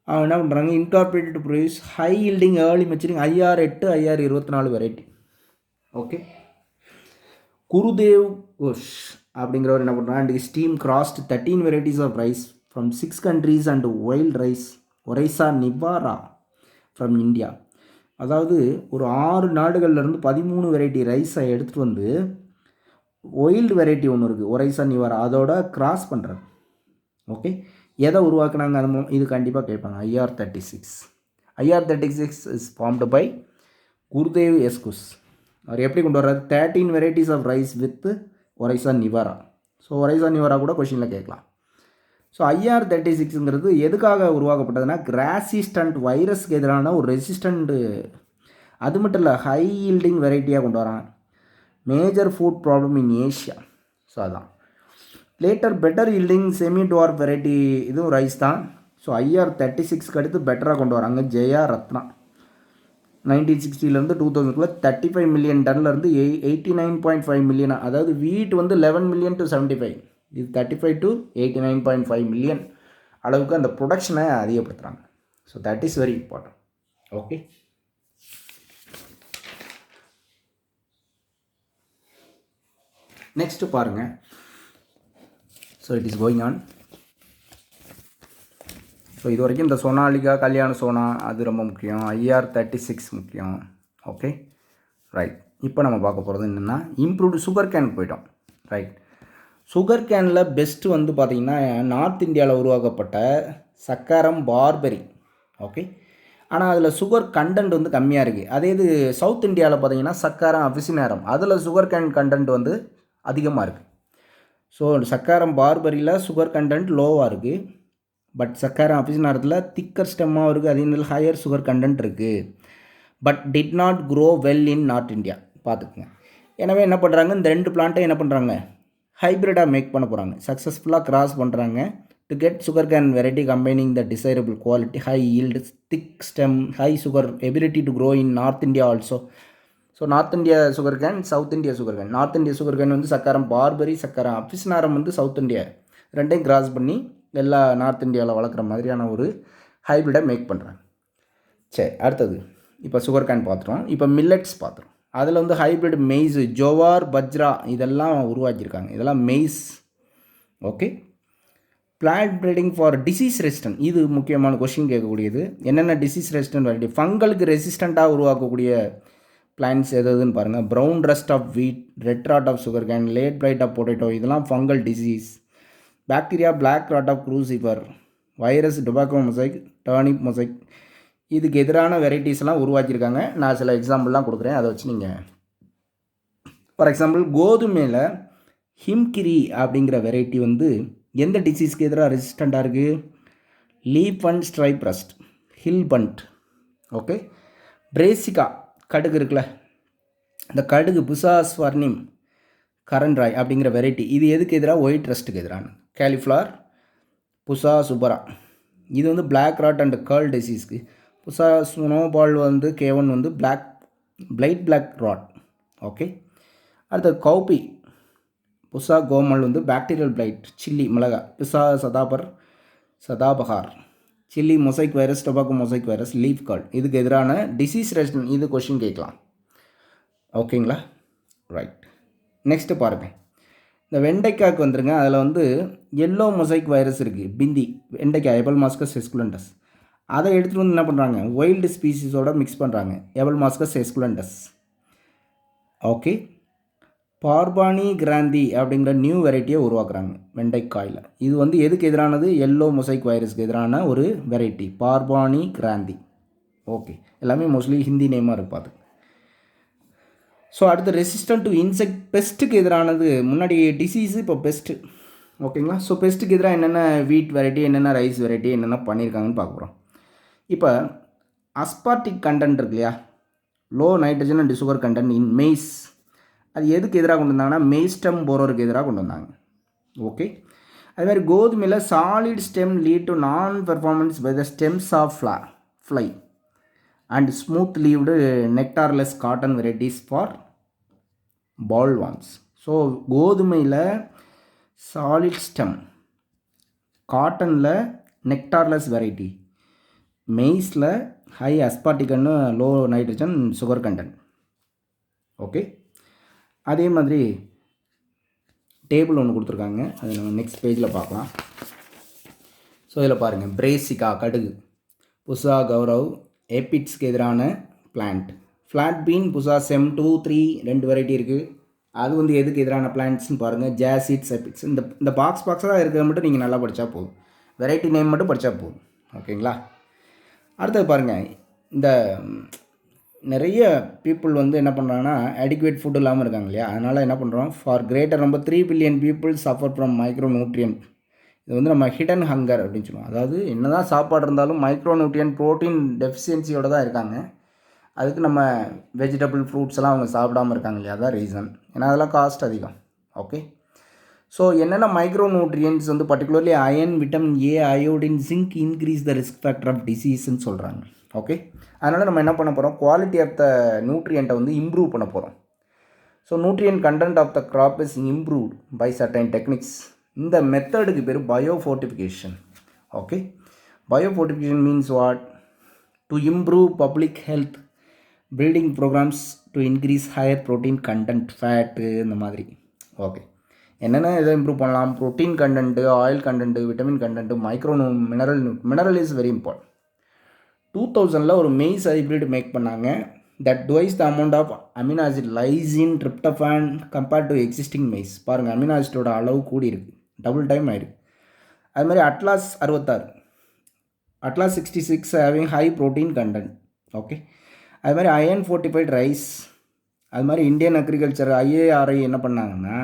அவங்க என்ன பண்ணுறாங்க? Incorporated to produce high yielding early maturing IR8, IR24 variety. Okay, Gurdev Khush அப்படிங்கிறவர் என்ன பண்ணுறாங்க? And steam crossed 13 varieties of rice from 6 countries and wild rice Oryza nivara from India. அதாவது ஒரு 6 நாடுகள்லேருந்து 13 வெரைட்டி ரைஸை எடுத்துகிட்டு ஒயில்டு வெரைட்டி ஒன்று இருக்குது, ஒரைசா நிவாரா, அதோட கிராஸ் பண்ணுறாங்க. ஓகே, எதை உருவாக்குனாங்க? அது இது கண்டிப்பாக கேட்பாங்க. IR36. IR36 is formed by Gurdev Khush. அவர் எப்படி கொண்டு வர்றாரு 13 varieties of rice with Oryza nivara. So Oryza nivara கூட கொஷினில் கேட்கலாம். ஸோ IR36ங்கிறது எதுக்காக உருவாக்கப்பட்டதுன்னா கிராசிஸ்டன்ட் வைரஸ்க்கு எதிரான ஒரு ரெசிஸ்டண்ட்டு, அது மட்டும் இல்லை ஹை ஈல்டிங் வெரைட்டியாக கொண்டு வராங்க. Major food problem in Asia. So அதான் later better yielding semi dwarf variety, இதுவும் ரைஸ் தான். ஸோ IR36க்கு அடுத்து பெட்டராக கொண்டு வராங்க ஜெயா ரத்னா. 1960 2000 35 மில்லியன் டன்லேருந்து 89.5 மில்லியன். அதாவது வீட் வந்து 11 மில்லியன் டு 75, இது 35 டு 89.5 மில்லியன் அளவுக்கு அந்த ப்ரொடக்ஷனை அதிகப்படுத்துகிறாங்க. So that is very important. Okay, next பாருங்கள். So it is going on. So இது வரைக்கும் இந்த சோனாலிகா, கல்யாண சோனா அது ரொம்ப முக்கியம், IR36 முக்கியம். Okay right. இப்போ நம்ம பார்க்க போகிறது என்னென்னா இம்ப்ரூவ்டு சுகர் கேன் போயிட்டோம். ரைட். சுகர் கேனில் பெஸ்ட்டு வந்து பார்த்திங்கன்னா நார்த் இந்தியாவில் உருவாக்கப்பட்ட சக்கரம் பார்பரி. ஓகே, ஆனால் அதில் சுகர் கண்டென்ட் வந்து கம்மியாக இருக்குது. அதே இது சவுத் இந்தியாவில் பார்த்திங்கன்னா சக்கரம் அபிசினாரம், அதில் சுகர் கேன் கண்டென்ட் வந்து அதிகமாக இருக்குது. ஸோ சக்கரம் பார்பரியில் சுகர் கண்டென்ட் லோவாக இருக்குது. பட் சக்கரம் அபிசினாரத்தில் திக்கர் ஸ்டெம்மாக இருக்குது, அதே நேரத்தில் ஹையர் சுகர் கண்டென்ட் இருக்குது. But did not grow well in north India. பார்த்துக்குங்க. எனவே என்ன பண்ணுறாங்க, இந்த ரெண்டு பிளான்ட்டை என்ன பண்ணுறாங்க, ஹைப்ரிடாக மேக் பண்ண போகிறாங்க. சக்ஸஸ்ஃபுல்லாக கிராஸ் பண்ணுறாங்க to get sugar cane variety combining the desirable quality, high yield, thick stem, high sugar ability to grow in north India also. So north India sugar cane, south India sugar cane. North India sugar cane வந்து சக்கரம் பார்பரி, சக்கரம் அபிசினாரம் வந்து south India, ரெண்டையும் cross பண்ணி எல்லா north இந்தியாவில் வளர்க்குற மாதிரியான ஒரு ஹைப்ரிடை மேக் பண்ணுறாங்க. சரி, அடுத்தது இப்போ சுகர் கேன் பார்த்துட்டோம். இப்போ மில்லட்ஸ் பார்த்துறோம். அதில் வந்து ஹைப்ரிட் மெய்ஸ், ஜோவார், பஜ்ரா இதெல்லாம் உருவாக்கியிருக்காங்க. இதெல்லாம் maize. Okay, plant breeding for disease resistant, இது முக்கியமான கொஷின் கேட்கக்கூடியது. என்னென்ன டிசீஸ் ரெசிஸ்டன்ட் வெரைட்டி, ஃபங்கலுக்கு ரெசிஸ்டண்ட்டாக உருவாக்கக்கூடிய பிளான்ட்ஸ் எதுன்னு பாருங்கள். Brown rust of wheat, red rot of sugarcane, late blight of potato, இதெல்லாம் fungal disease. Bacteria black rot of crucifer, virus tobacco mosaic, turnip mosaic, இதுக்கு எதிரான வெரைட்டிஸ்லாம் உருவாக்கியிருக்காங்க. நான் சில எக்ஸாம்பிள்லாம் கொடுக்குறேன், அதை வச்சு நீங்கள் ஃபார் எக்ஸாம்பிள் கோதுமையில் ஹிம்கிரி அப்படிங்கிற வெரைட்டி வந்து எந்த டிசீஸ்க்கு எதிராக ரெசிஸ்டண்ட்டாக இருக்குது, leaf and stripe rust, hill bunt. Okay, Brassica கடுகு இருக்குல்ல, இந்த கடுகு புசாஸ்வர்னிம் கரண்ட்ராய் அப்படிங்கிற வெரைட்டி, இது எதுக்கு எதிராக, ஒயிட் ரஸ்ட்டுக்கு எதிரான. கேலிஃப்ளவர் புசா சுபரா, இது வந்து பிளாக் ராட் அண்ட் கேர்ள் டிசீஸ்க்கு. புசா ஸ்னோபால் வந்து K1 வந்து பிளாக் ராட். ஓகே, அடுத்தது கௌபி புசா கோமல் வந்து பாக்டீரியல் பிளைட், சில்லி மிளகா. Pusa Sadabahar chilli mosaic virus, tobacco mosaic virus, leaf curl, இதுக்கு எதிரான டிசீஸ் ரெசிஸ்டன்ட். இது கொஷின் கேட்கலாம். ஓகேங்களா, ரைட். நெக்ஸ்ட்டு பாருங்கள், இந்த வெண்டைக்காய்க்கு வந்துருங்க. அதில் வந்து எல்லோ மொசைக் வைரஸ் இருக்குது, பிந்தி வெண்டைக்காய், எபல்மாஸ்கஸ் எஸ்குலண்டஸ். அதை எடுத்துகிட்டு வந்து என்ன பண்ணுறாங்க, வைல்டு ஸ்பீசிஸோடு மிக்ஸ் பண்ணுறாங்க, எபல்மாஸ்கஸ் எஸ்குலண்டஸ். ஓகே, பார்பானி கிராந்தி அப்படிங்கிற நியூ வெரைட்டியை உருவாக்குறாங்க வெண்டைக்காயில். இது வந்து எதுக்கு எதிரானது, எல்லோ மொசைக் வைரஸ்க்கு எதிரான ஒரு வெரைட்டி, பார்பானி கிராந்தி. ஓகே, எல்லாமே மோஸ்ட்லி ஹிந்தி நேமாக இருப்பாது. ஸோ அடுத்து ரெசிஸ்டன்ட் டு இன்செக்ட், பெஸ்ட்டுக்கு எதிரானது. முன்னாடி டிசீஸு, இப்போ பெஸ்ட்டு. ஓகேங்களா, ஸோ பெஸ்ட்டுக்கு எதிராக என்னென்ன வீட் வெரைட்டி, என்னென்ன ரைஸ் வெரைட்டி, என்னென்ன பண்ணியிருக்காங்கன்னு பார்க்க போகிறோம். இப்போ அஸ்பார்டிக் கண்டென்ட் இருக்கு இல்லையா, low nitrogen and sugar content in maize, அது எதுக்கு எதிராக கொண்டு வந்தாங்கன்னா மெய்ஸ்டம் போரோருக்கு எதிராக கொண்டு வந்தாங்க. ஓகே, அதுமாதிரி கோதுமையில் solid stem lead to non performance by the stems of fly and smooth leaved nectarless cotton varieties for bollworms. So கோதுமையில் சாலிட் ஸ்டெம், காட்டனில் நெக்டார்லெஸ் வெரைட்டி, மெய்ஸில் ஹை அஸ்பார்டிகன்னு low nitrogen sugar content. Okay, அதே மாதிரி table ஒன்று கொடுத்துருக்காங்க, அது நம்ம நெக்ஸ்ட் பேஜில் பார்க்கலாம். ஸோ இதில் பாருங்கள், பிரேசிகா கடுகு, புசா கௌரவ் ஏபிட்ஸ்க்கு எதிரான plant, flat bean Pusa Sem 2, 3 2 variety இருக்குது. அது வந்து எதுக்கு எதிரான பிளான்ட்ஸ்னு பாருங்கள், ஜாசிட்ஸ் எபிட்ஸ். இந்த பாக்ஸாக இருக்கிறத மட்டும் நீங்கள் நல்லா படித்தா போதும், வெரைட்டி நேம் மட்டும் படித்தா போதும். ஓகேங்களா, அடுத்தது பாருங்கள், இந்த நிறைய பீப்புள் வந்து என்ன பண்ணுறாங்கன்னா அடிக்குவேட் ஃபுட் இல்லாமல் இருக்காங்க இல்லையா, அதனால் என்ன பண்ணுறோம், for greater number 3 billion people suffer from micro nutrient. இது வந்து நம்ம ஹிடன் ஹங்கர் அப்படின்னு சொல்லுவோம். அதாவது என்ன தான் சாப்பாடு இருந்தாலும் மைக்ரோ நியூட்ரியன்ட் ப்ரோட்டீன் டெஃபிஷியன்சியோடு தான் இருக்காங்க. அதுக்கு நம்ம வெஜிடபிள் ஃப்ரூட்ஸ் எல்லாம் அவங்க சாப்பிடாமல் இருக்காங்க இல்லையா, அதான் ரீசன். ஏன்னா அதெல்லாம் காஸ்ட் அதிகம். ஓகே, ஸோ என்னென்ன மைக்ரோ நியூட்ரியன்ஸ் வந்து particularly iron, vitamin A, iodine, zinc increase the risk factor of டிசீஸ்ன்னு சொல்கிறாங்க. ஓகே, அதனால் நம்ம என்ன பண்ண போகிறோம், குவாலிட்டி ஆஃப் த நியூட்ரியண்ட்டை வந்து இம்ப்ரூவ் பண்ண போகிறோம். So nutrient content of the crop is improved by certain techniques. இந்த மெத்தடுக்கு பேர் biofortification. Okay, biofortification means what, to improve public health, breeding programmes to increase higher protein content, fat, இந்த மாதிரி. Okay, என்னென்ன இதை இம்ப்ரூவ் பண்ணலாம், protein content, oil content, vitamin content, mineral is very important. 2000 ஒரு maize hybrid make பண்ணாங்க. That twice the amount of amino acid lysine, tryptophan compared to existing maize. பாருங்கள், amino ஆசிட்டோட அளவு கூடி இருக்குது, டபுள் டைம் ஆயிருக்கு. அது மாதிரி atlas 66, atlas 66 having high protein content. Okay, அது மாதிரி அயன் 45 ரைஸ். அது மாதிரி இந்தியன் அக்ரிகல்ச்சர் IARI என்ன பண்ணாங்கன்னா,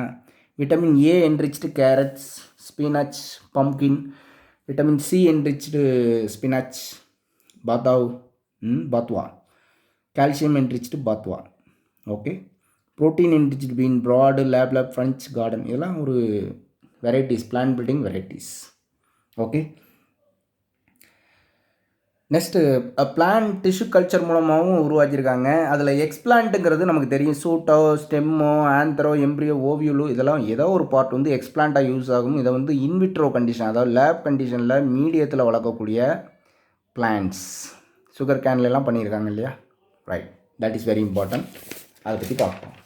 vitamin A enriched carrots, spinach, pumpkin, vitamin C enriched spinach, bathua, calcium enriched bathua. Okay, protein enriched bean, broad, lab, French garden, இதெல்லாம் ஒரு varieties, plant breeding varieties. Okay, next plant tissue culture மூலமாகவும் உருவாக்கியிருக்காங்க. அதில் எக்ஸ்பிளான்ட்டுங்கிறது நமக்கு தெரியும், சூட்டோ, ஸ்டெம்மோ, ஆந்த்ரோ, embryo, ஓவியூலு, இதெல்லாம் ஏதோ ஒரு பார்ட் வந்து எக்ஸ்பிளான்ட்டாக யூஸ் ஆகும். இதை வந்து இன்விட்ரோ கண்டிஷன், அதாவது லேப் கண்டிஷனில் மீடியத்தில் வளர்க்கக்கூடிய பிளான்ட்ஸ், சுகர் கேன்லாம் பண்ணியிருக்காங்க இல்லையா, right, that is very important. அதை பற்றி பார்ப்போம்.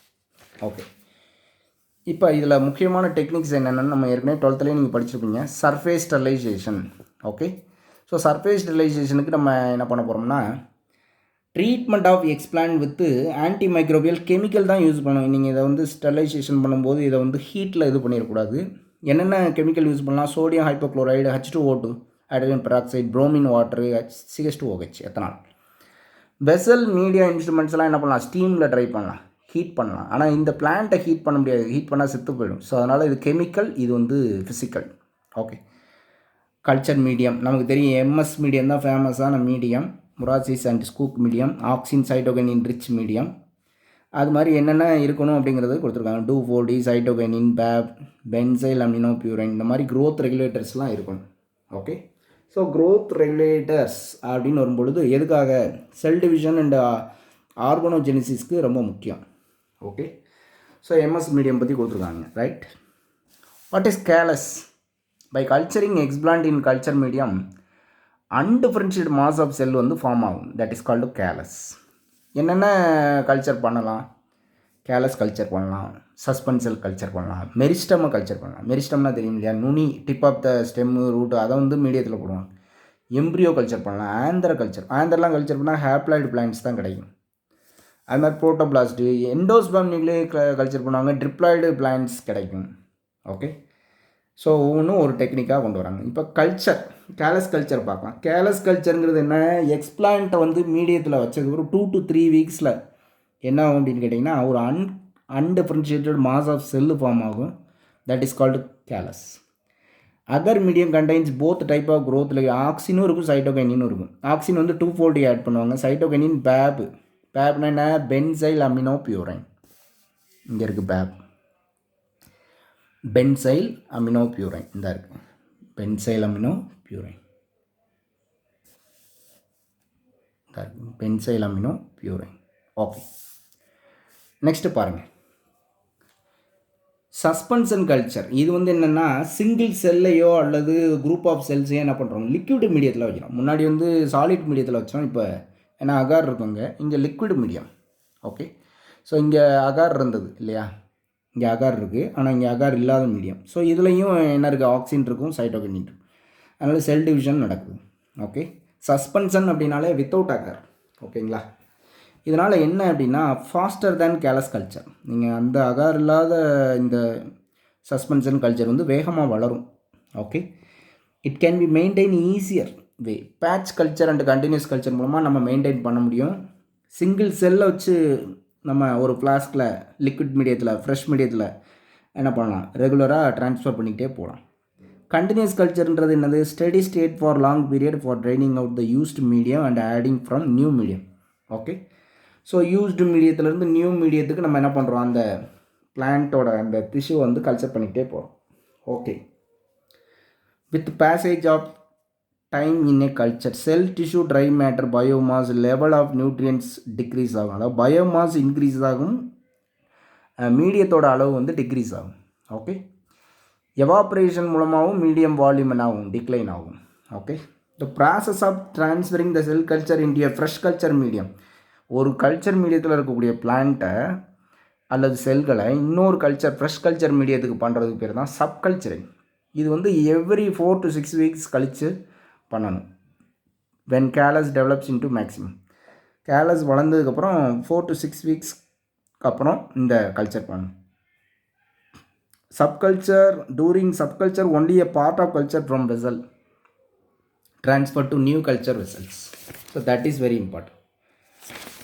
ஓகே, இப்போ இதில் முக்கியமான டெக்னிக்ஸ் என்னென்னு நம்ம ஏற்கனவே 12th நீங்கள் படிச்சிருப்பீங்க, surface sterilization. Okay, so surface ஸ்டெரிலைசேஷனுக்கு நம்ம என்ன பண்ண போகிறோம்னா, treatment of explant with anti microbial chemical தான் யூஸ் பண்ணணும். நீங்கள் இதை வந்து ஸ்டெரிலைசேஷன் பண்ணும்போது இதை வந்து ஹீட்டில் இது பண்ணிடக்கூடாது. என்னென்ன கெமிக்கல் யூஸ் பண்ணலாம், sodium hypochlorite, H2O2, hydrogen peroxide, bromine water, CH2OH, ethanol. Vessel, media, இன்ஸ்ட்ருமெண்ட்ஸ்லாம் என்ன பண்ணலாம், ஸ்டீமில் ட்ரை பண்ணலாம், ஹீட் பண்ணலாம். ஆனால் இந்த பிளான்ட்டை ஹீட் பண்ண முடியாது, ஹீட் பண்ணால் செத்து போயிடும். ஸோ அதனால் இது கெமிக்கல், இது வந்து ஃபிசிக்கல். ஓகே, கல்ச்சர் மீடியம் நமக்கு தெரியும், MS மீடியம் தான் ஃபேமஸான medium, Murashige and Skoog medium, auxin, cytokinin rich medium. அது மாதிரி என்னென்ன இருக்கணும் அப்படிங்கிறது கொடுத்துருக்காங்க, 2,4-D, cytokinin, benzyl amino purine, இந்த மாதிரி க்ரோத் ரெகுலேட்டர்ஸ்லாம் இருக்கணும். ஓகே, ஸோ க்ரோத் ரெகுலேட்டர்ஸ் அப்படின்னு வரும்பொழுது எதுக்காக, செல் டிவிஷன் அண்ட் ஆர்கனோஜெனிசிஸ்க்கு ரொம்ப முக்கியம். ஓகே, ஸோ MS மீடியம் பற்றி கொடுத்துருக்காங்க, right. What is callus? By culturing explant in culture medium undifferentiated mass of cell வந்து ஃபார்ம் ஆகும், தட் இஸ் கால்டு கேலஸ். என்னென்ன கல்ச்சர் பண்ணலாம், கேலஸ் கல்ச்சர் பண்ணலாம், சஸ்பென்சல் கல்ச்சர் பண்ணலாம், மெரிஸ்டம்மை கல்ச்சர் பண்ணலாம். மெரிஸ்டம்னா தெரியும் இல்லையா, நுனி, tip of the stem, root, அதை வந்து மீடியத்தில் போடுவாங்க. எம்ப்ரியோ கல்ச்சர் பண்ணலாம், ஆந்திர கல்ச்சர், ஆந்திரலாம் கல்ச்சர் பண்ணால் ஹேப்ளாய்டு பிளான்ட்ஸ் தான் கிடைக்கும். அது மாதிரி புரோட்டோபிளாஸ்ட்டு, எண்டோஸ்பெர்ம் நியூக்ளியை கல்ச்சர் பண்ணுவாங்க, ட்ரிப்ளாய்டு பிளான்ட்ஸ் கிடைக்கும். ஓகே, ஸோ ஒவ்வொன்றும் ஒரு டெக்னிக்காக கொண்டு வராங்க. இப்போ கல்ச்சர், கேலஸ் கல்ச்சர் பார்க்கலாம். கேலஸ் கல்ச்சருங்கிறது என்ன, எக்ஸ்பிளான்ட்டை வந்து மீடியத்தில் வச்சது ஒரு 2 to 3 வீக்ஸில் என்ன ஆகும் அப்படின்னு கேட்டிங்கன்னா, ஒரு undifferentiated mass of cell form ஆகும், that is called callus. Other medium contains both type of க்ரோத்தில் ஆக்சினும் இருக்கும், சைட்டோகைனினும் இருக்கும். ஆக்சின் வந்து 2,4-D ஆட் பண்ணுவாங்க, சைட்டோகைனின் பேப்னா என்ன, பென்சைல் அமினோ பியூரைன். இங்கே இருக்குது பேப், பென்சைல் அமினோ பியூரைன், இந்த இருக்குது benzyl amino purine, benzyl amino purine. Okay, next பாருங்கள், சஸ்பென்ஷன் கல்ச்சர். இது வந்து என்னென்னா, சிங்கிள் செல்லையோ அல்லது குரூப் ஆஃப் செல்ஸையோ என்ன பண்ணுறோம், லிக்விட் மீடியத்தில் வைக்கிறோம். முன்னாடி வந்து சாலிட் மீடியத்தில் வச்சோம், இப்போ ஏன்னா அகார் இருக்குங்க, இங்கே லிக்விட் மீடியம். ஓகே, ஸோ இங்கே அகார் இருந்தது இல்லையா, இங்கே அகார் இருக்குது, ஆனால் இங்கே அகார் இல்லாத மீடியம். ஸோ இதுலேயும் என்ன இருக்குது, ஆக்சின் இருக்கும், சைட்டோகைனின் இருக்கும். அதனால் செல் டிவிஷன் நடக்குது. ஓகே, சஸ்பென்ஷன் அப்படின்னாலே வித்தவுட் அகார். ஓகேங்களா, இதனால் என்ன அப்படின்னா, ஃபாஸ்டர் தேன் கேலஸ் கல்ச்சர். நீங்கள் அந்த அகார் இல்லாத இந்த சஸ்பென்ஷன் கல்ச்சர் வந்து வேகமாக வளரும். Okay, it can be maintain easier way. Batch culture and continuous culture மூலமாக நம்ம மெயின்டைன் பண்ண முடியும். சிங்கிள் செல்லை வச்சு நம்ம ஒரு ஃப்ளாஸ்கில் லிக்விட் மீடியத்தில் ஃப்ரெஷ் மீடியத்தில் என்ன பண்ணலாம், ரெகுலராக ட்ரான்ஸ்ஃபர் பண்ணிக்கிட்டே போகலாம். கண்டினியூஸ் கல்ச்சர்ன்றது என்னது, steady state for long period for draining out the used medium and adding from new medium. Okay, so used மீடியத்துலேருந்து நியூ மீடியத்துக்கு நம்ம என்ன பண்ணுறோம், அந்த பிளான்ட்டோட அந்த டிஷ்யூ வந்து கல்ச்சர் பண்ணிக்கிட்டே போகிறோம். Okay, with passage of time in a culture cell tissue dry matter biomass level of nutrients decrease ஆகும். அதாவது பயோமாஸ் இன்க்ரீஸ் ஆகும், மீடியத்தோட அளவு வந்து டிக்ரீஸ் ஆகும். ஓகே, எவாப்ரேஷன் மூலமாகவும் மீடியம் வால்யூம் ஆகும், டிக்ளைன் ஆகும். Okay, the process of transferring the cell culture into a fresh culture medium. ஒரு கல்ச்சர் மீடியத்தில் இருக்கக்கூடிய பிளான்ட்டை அல்லது செல்களை இன்னொரு கல்ச்சர் ஃப்ரெஷ் கல்ச்சர் மீடியத்துக்கு பண்ணுறதுக்கு பேர் தான் சப்கல்ச்சரிங். இது வந்து எவ்ரி 4 to 6 வீக்ஸ் கழித்து பண்ணணும். When callus develops into maximum, callus வளர்ந்ததுக்கப்புறம் 4 to 6 வீக்ஸ்க்கு அப்புறம் இந்த கல்ச்சர் பண்ணணும். Subculture during subculture only a part of culture from vessel transfer to new culture vessels. So that is very important.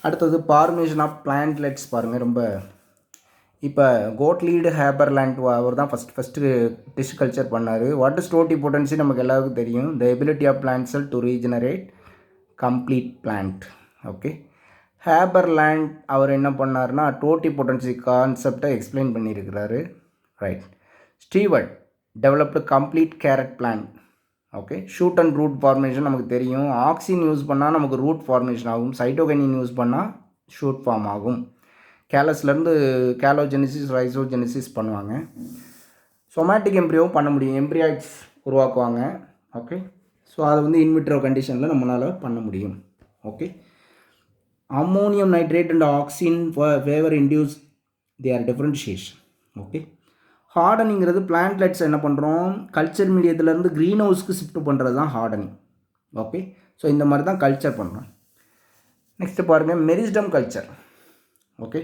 அடுத்தது formation of plantlets பாருங்கள். ரொம்ப இப்போ Gottlieb Haberlandt அவர் தான் ஃபஸ்ட்டு டிஷ் கல்ச்சர் பண்ணார். வாட் இஸ் டோட்டிபோட்டன்சி நமக்கு எல்லாருக்கும் தெரியும். The ability of plant cell to regenerate complete plant. Okay, Haberlandt அவர் என்ன பண்ணார்னா டோட்டிபோட்டன்சி கான்செப்டை எக்ஸ்பிளைன் பண்ணியிருக்கிறாரு. Right. Steward developed complete carrot plant. Okay, shoot and root formation நமக்கு தெரியும். ஆக்சின் யூஸ் பண்ணால் நமக்கு ரூட் ஃபார்மேஷன் ஆகும், சைட்டோகைனின் யூஸ் பண்ணால் ஷூட் ஃபார்ம் ஆகும். கேலஸ்லேருந்து கேலோஜெனிசிஸ் ரைசோஜெனிசிஸ் பண்ணுவாங்க. சொமேட்டிக் எம்ப்ரியோவும் பண்ண முடியும், எம்ப்ரியாய்ட்ஸ் உருவாக்குவாங்க. ஓகே, ஸோ அதை வந்து இன்விட்ரோ கண்டிஷனில் நம்மளால் பண்ண முடியும். Okay, ammonium nitrate and auxin favour induce their differentiation. Okay, ஹார்டனிங்கிறது பிளான்ட்லெட்ஸ் என்ன பண்ணுறோம், கல்ச்சர் மீடியத்துலேருந்து க்ரீன் ஹவுஸ்க்கு ஷிஃப்ட் பண்ணுறது தான் ஹார்டனிங். ஓகே, ஸோ இந்த மாதிரி தான் கல்ச்சர் பண்ணுறோம். நெக்ஸ்ட்டு பாருங்கள், மெரிஸ்டம் கல்ச்சர். ஓகே,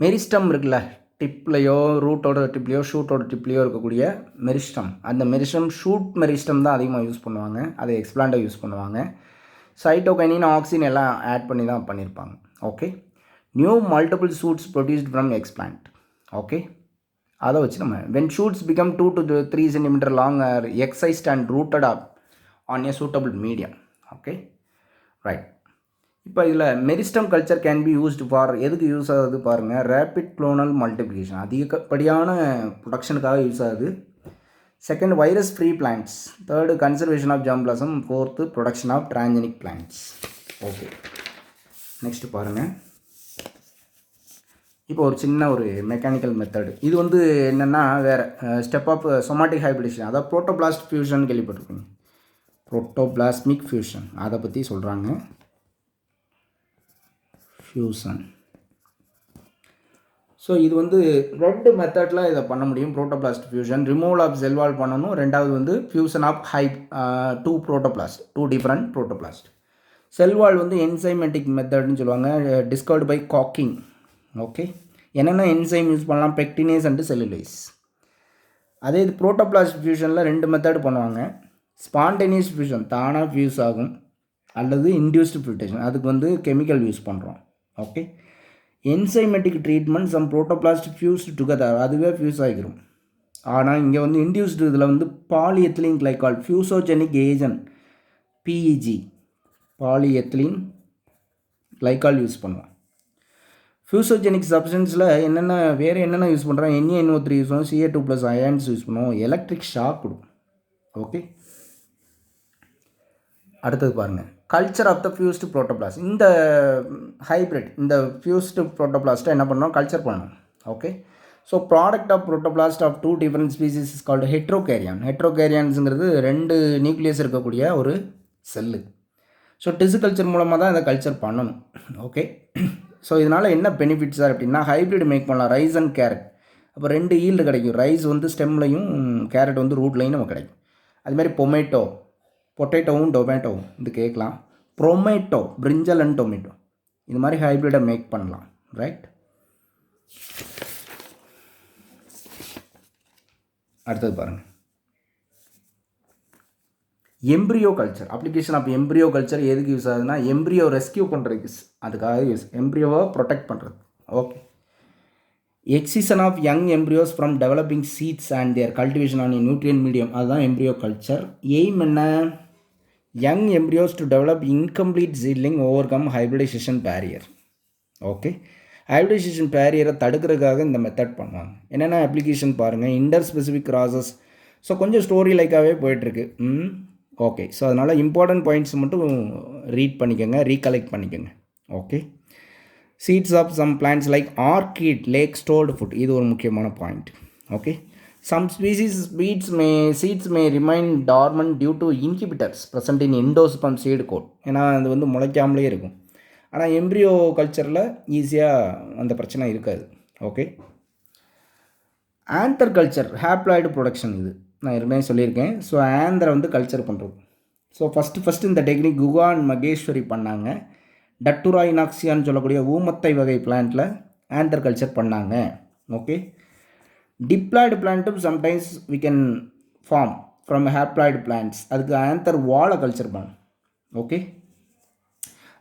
மெரிஸ்டம் இருக்குல்ல, டிப்லையோ ரூட்டோட டிப்லையோ ஷூட்டோட டிப்லையோ இருக்கக்கூடிய மெரிஸ்டம், அந்த மெரிஸ்டம் ஷூட் மெரிஸ்டம் தான் அதிகமாக யூஸ் பண்ணுவாங்க, அதை எக்ஸ்பிளாண்டாக யூஸ் பண்ணுவாங்க. சைட்டோகைனின் ஆக்சின் எல்லாம் ஆட் பண்ணி தான் பண்ணியிருப்பாங்க. Okay, new multiple shoots produced from explant. Okay, அதை வச்சு நம்ம when shoots become 2 to 3 cm long are excised and rooted up on a suitable medium. Okay, right. இப்போ இதில் meristem culture can be used for எதுக்கு use ஆகுது பாருங்கள், rapid clonal multiplication, அதிகப்படியான ப்ரொடக்ஷனுக்காக யூஸ் ஆகுது. Second, virus free plants. Third, conservation of germplasm. Fourth, production of transgenic plants. Okay, next பாருங்கள். இப்போ ஒரு சின்ன ஒரு மெக்கானிக்கல் மெத்தடு. இது வந்து என்னென்னா வேறு ஸ்டெப் ஆஃப் சொமாட்டிக் ஹைப்ரிடேஷன், அதாவது புரோட்டோபிளாஸ்ட் ஃபியூஷன் கேள்விப்பட்டிருக்கீங்க. புரோட்டோபிளாஸ்மிக் ஃபியூஷன் அதை பற்றி சொல்கிறாங்க. ஃபியூஷன். ஸோ இது வந்து 2 மெத்தடில் இதை பண்ண முடியும். Protoplast fusion, removal of cell wall பண்ணணும். ரெண்டாவது வந்து fusion of 2 protoplast, 2 different protoplast. Cell wall வந்து என்சைமேட்டிக் மெத்தட்னு சொல்லுவாங்க, டிஸ்கவர்டு பை காக்கிங். ஓகே, என்னென்ன என்சைம் யூஸ் பண்ணலாம், பெக்டினேஸ் அண்டு செல்லுலேஸ். அதே இது புரோட்டோபிளாஸ்ட் ஃபியூஷனில் 2 மெத்தட் பண்ணுவாங்க. ஸ்பான்டேனியஸ் ஃபியூஷன், தானாக ஃபியூஸ் ஆகும், அல்லது இன்டியூஸ்டு ஃபில்ட்ரேஷன், அதுக்கு வந்து கெமிக்கல் யூஸ் பண்ணுறோம். Okay, enzymatic treatment, some protoplast fused together, அதுவே ஃபியூஸ் ஆகிரும். ஆனால் இங்கே வந்து இன்டியூஸ்டு இதில் வந்து polyethylene glycol fusogenic agent, PEG, polyethylene glycol use பண்ணுவோம். ஃபியூசோஜெனிக் சப்ஸ்டன்ஸில் வேறு என்னென்ன யூஸ் பண்ணுறோம், NaNO3 யூஸ் பண்ணுவோம், Ca2+ அயன்ஸ் யூஸ் பண்ணுவோம், எலக்ட்ரிக் ஷாக் கொடுக்கும். ஓகே, அடுத்தது பாருங்கள், culture of the fused protoplast. இந்த ஹைப்ரிட், இந்த ஃபியூஸ்டு புரோட்டோபிளாஸ்ட்டை என்ன பண்ணோம், கல்ச்சர் பண்ணணும். Okay, so product of protoplast of 2 different species is called heterokaryon. ஹெட்ரோகேரியான்ஸுங்கிறது 2 நியூக்ளியஸ் இருக்கக்கூடிய ஒரு செல்லு. ஸோ டிஷ்யூ கல்ச்சர் மூலமாக தான் இதை கல்ச்சர் பண்ணணும். ஓகே, ஸோ இதனால் என்ன பெனிஃபிட்ஸ் சார் அப்படின்னா, ஹைப்ரிட் மேக் பண்ணலாம், ரைஸ் அண்ட் கேரட். அப்போ 2 ஈல்டு கிடைக்கும், ரைஸ் வந்து ஸ்டெம்லையும் கேரட் வந்து ரூட்லையும் நமக்கு கிடைக்கும். அதுமாதிரி பொட்டேட்டோவும் டொமேட்டோவும் இது கேட்கலாம். ப்ரொமேட்டோ, பிரிஞ்சல் அண்ட் டொமேட்டோ, இது மாதிரி ஹைப்ரிடை மேக் பண்ணலாம். ரைட். அடுத்தது பாருங்கள், embryo culture, application of embryo culture எதுக்கு யூஸ் ஆகுதுன்னா எம்ப்ரியோ ரெஸ்கியூ பண்ணுறதுக்கு, அதுக்காக யூஸ், எம்ப்ரியோவை ப்ரொடெக்ட் பண்ணுறது. Okay. Excision of young embryos from developing seeds and their cultivation on nutrient medium, அதுதான் எம்ப்ரியோ கல்ச்சர். எய்ம் என்ன? Young embryos to develop incomplete seedling overcome hybridization barrier. Okay. Hybridization பேரியரை தடுக்கிறதுக்காக இந்த method பண்ணுவாங்க. என்னென்ன application பாருங்கள், interspecific crosses. So கொஞ்சம் story லைக்காகவே போயிட்டுருக்கு. ஓகே. ஸோ அதனால் இம்பார்ட்டன்ட் பாயிண்ட்ஸ் மட்டும் ரீட் பண்ணிக்கோங்க, ரீகலெக்ட் பண்ணிக்கோங்க. Okay. Seeds of some plants like orchid lack stored food, இது ஒரு முக்கியமான பாயிண்ட். Okay. Some species seeds may remain dormant due to inhibitors present in endosperm seed coat. ஏன்னா அது வந்து முளைக்காமலே இருக்கும். ஆனால் எம்ப்ரியோ கல்ச்சரில் ஈஸியாக அந்த பிரச்சனை இருக்காது. Okay. Anther culture, haploid production, இது நான் ஏற்கனவே சொல்லியிருக்கேன். ஸோ ஆந்தரை வந்து கல்ச்சர் பண்ணுறது. ஸோ ஃபஸ்ட்டு இந்த டெக்னிக் குகா அண்ட் மகேஸ்வரி பண்ணாங்க. டட்டுரா இனாக்சியான்னு சொல்லக்கூடிய ஊமத்தை வகை பிளான்ட்டில் ஆந்தர் கல்ச்சர் பண்ணாங்க. ஓகே. டிப்ளாய்டு பிளான்ட்டும் sometimes we can form from haploid plants, அதுக்கு ஆந்தர் வாழை கல்ச்சர் பண்ண. ஓகே.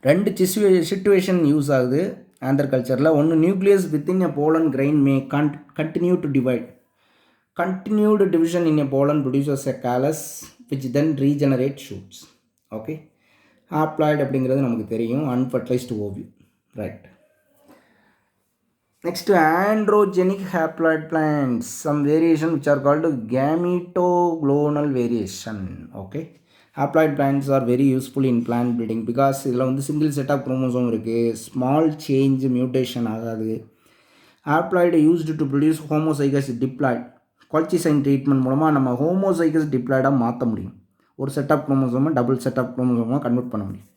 ரெண்டு சிச்சுவேஷன் யூஸ் ஆகுது ஆந்தர் கல்ச்சரில். ஒன்று, nucleus within a pollen grain may continue to divide. Continued division in a pollen producers a callus which then regenerate shoots. Okay. Haploid அப்படிங்கிறது நமக்கு தெரியும், unfertilised ovum. Right. Next, androgenic haploid plants, some variation which are called gametoclonal variation. Okay. Haploid plants are very useful in plant breeding because இதில் வந்து single set of chromosome இருக்குது, small change mutation ஆகாது. Haploid used to produce homozygous diploid. Colchicine treatment மூலமாக நம்ம homozygous டிப்ளாய்டாக மாற்ற முடியும். ஒரு செட் ஆஃப் குரோமோசோமை டபுள் செட் ஆஃப் குரோமோசோமாக கன்வெர்ட் பண்ண முடியும்.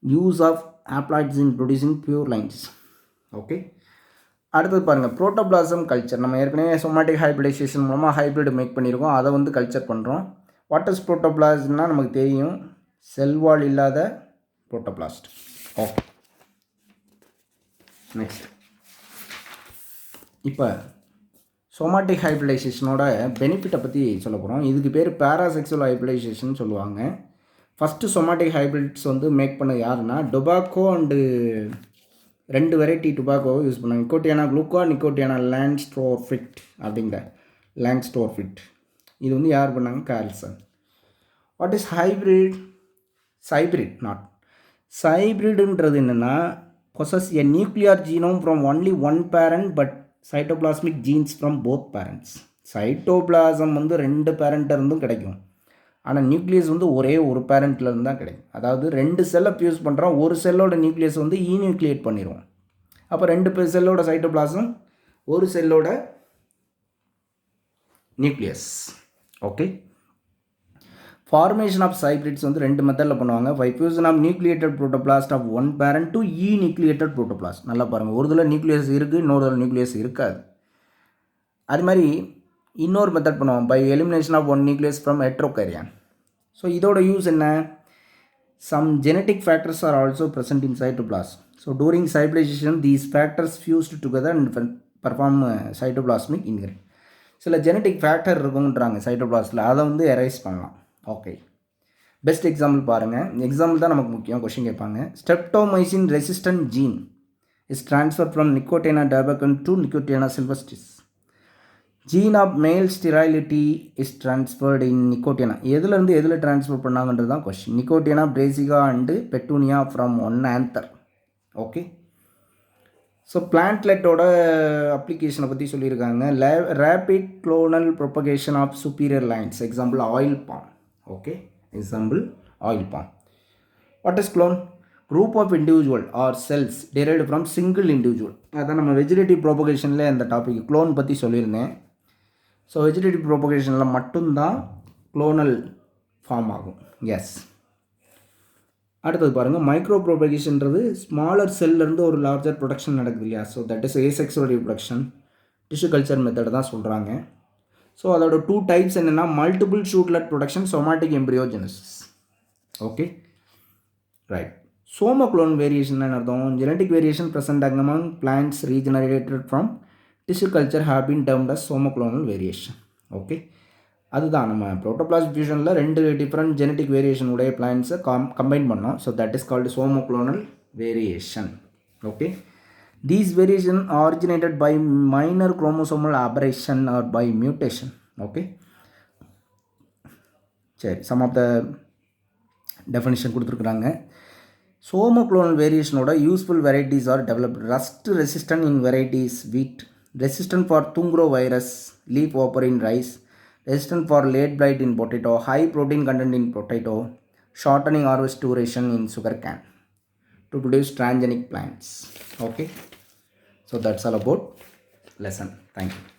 Use of haploids in producing pure lines. Okay. அடுத்தது பாருங்கள், புரோட்டோபிளாசம் கல்ச்சர். நம்ம ஏற்கனவே சொமாட்டிக் ஹைப்ரிடைசேஷன் மூலமாக ஹைப்ரிட் மேக் பண்ணியிருக்கோம், அதை வந்து கல்ச்சர் பண்ணுறோம். வாட் இஸ் புரோட்டோபிளாஸ்ட்னா நமக்கு தெரியும், செல்வால் இல்லாத புரோட்டோபிளாஸ்ட். ஓகே. நெக்ஸ்ட், இப்போ சொமாட்டிக் ஹைப்ரிடைசேஷனோட பெனிஃபிட்டை பற்றி சொல்ல போகிறோம். இதுக்கு பேர் பேராசெக்சுவல் ஹைப்ரிடைசேஷன் சொல்லுவாங்க. ஃபஸ்ட்டு சொமாட்டிக் ஹைப்ரிட்ஸ் வந்து மேக் பண்ண யாருன்னா டொபாக்கோ அண்டு ரெண்டு வெரைட்டி டொபாக்கோவை யூஸ் பண்ணாங்க. நிக்கோட்டியானா குளுக்கோ, நிக்கோட்டியானா லாங்ஸ்டோர்ஃபிட் அப்படிங்கிற லாங்ஸ்டோர்ஃபிட். இது வந்து யார் பண்ணாங்க? Carlson. What is hybrid? Cybrid not. சைப்ரிடுன்றது என்னென்னா possess a nuclear genome from only one parent but cytoplasmic genes from both parents. Cytoplasm வந்து ரெண்டு பேரண்ட்டில் இருந்தும் கிடைக்கும், ஆனால் நியூக்ளியஸ் வந்து ஒரே ஒரு பேரண்ட்டில் இருந்து தான் கிடைக்கும். அதாவது ரெண்டு செல்லை ஃபியூஸ் பண்ணுறோம், ஒரு செல்லோட நியூக்ளியஸ் வந்து ஈநியூக்ளியேட் பண்ணிடுவோம். அப்போ ரெண்டு செல்லோட சைட்டோபிளாசம், ஒரு செல்லோட nucleus. Okay. Formation of cybrids வந்து ரெண்டு மெத்தடில் பண்ணுவாங்க. By fusion of nucleated protoplast of one parent to nucleated protoplast. நல்லா பாருங்கள், ஒரு இதில் நியூக்ளியஸ் இருக்குது, இன்னொரு நியூக்ளியஸ் இருக்காது. அது மாதிரி இன்னொரு மெத்தட் பண்ணுவோம், by elimination of one nucleus from heterokaryon. So இதோட யூஸ் என்ன? Some genetic factors are also present in cytoplasm. So during cybridization these factors fused together and perform cytoplasmic இன்கிரிட். சில ஜெனட்டிக் ஃபேக்டர் இருக்குன்றாங்க சைட்டோபிளாஸ்டில், அதை வந்து எரைஸ் பண்ணலாம். ஓகே. பெஸ்ட் எக்ஸாம்பிள் பாருங்கள், எக்ஸாம்பிள் தான் நமக்கு முக்கியம், கொஷின் கேட்பாங்க. Streptomycin resistant gene is transfer from Nicotiana tabacum to Nicotiana sylvestris. Gene of male sterility is transferred இன் நிக்கோட்டியானா. எதுலேருந்து எதில் ட்ரான்ஸ்ஃபர் பண்ணாங்கன்றது தான் question. Nicotiana Brassica and Petunia from one anther. Okay. So பிளான்ட்லெட்டோட அப்ளிகேஷனை பற்றி சொல்லியிருக்காங்க. Rapid clonal propagation of superior lines, example oil palm. Okay. Example oil palm. What is clone? Group of individual or cells derived from single individual. அதான் நம்ம vegetative ப்ரோபகேஷனில் இந்த topic clone பற்றி சொல்லியிருந்தேன். So vegetative ப்ரோபகேஷனில் மட்டும்தான் க்ளோனல் ஃபார்ம் ஆகும். S. அடுத்தது பாருங்கள், micro ப்ரோபகேஷன்றது smaller செல்லேருந்து ஒரு லார்ஜர் ப்ரொடக்ஷன் நடக்குது இல்லையா. So that is asexual reproduction. Tissue culture method தான் சொல்கிறாங்க. ஸோ அதோட டூ டைப்ஸ் என்னென்னா multiple shootlet production, somatic embryogenesis. Okay. Right. Somaclone variation அர்த்தம், genetic variation present among plants regenerated from tissue culture have been termed as somaclonal variation. Okay. அதுதான் நம்ம protoplast ஃபியூஷனில் 2 different genetic variation உடைய பிளான்ட்ஸை combine பண்ணோம். So that is called somaclonal variation. Okay, these variation originated by minor chromosomal aberration or by mutation. Okay, சரி, some of the definition கொடுத்துருக்குறாங்க. சோமோக்ளோனல் வேரியேஷனோட useful varieties are developed. Rust resistant in varieties wheat, resistant for Tungro virus, leaf hopper in rice, resistant for late blight in potato, high protein content in potato, shortening harvest duration in sugarcane to produce transgenic plants. Okay, so that's all about lesson. Thank you.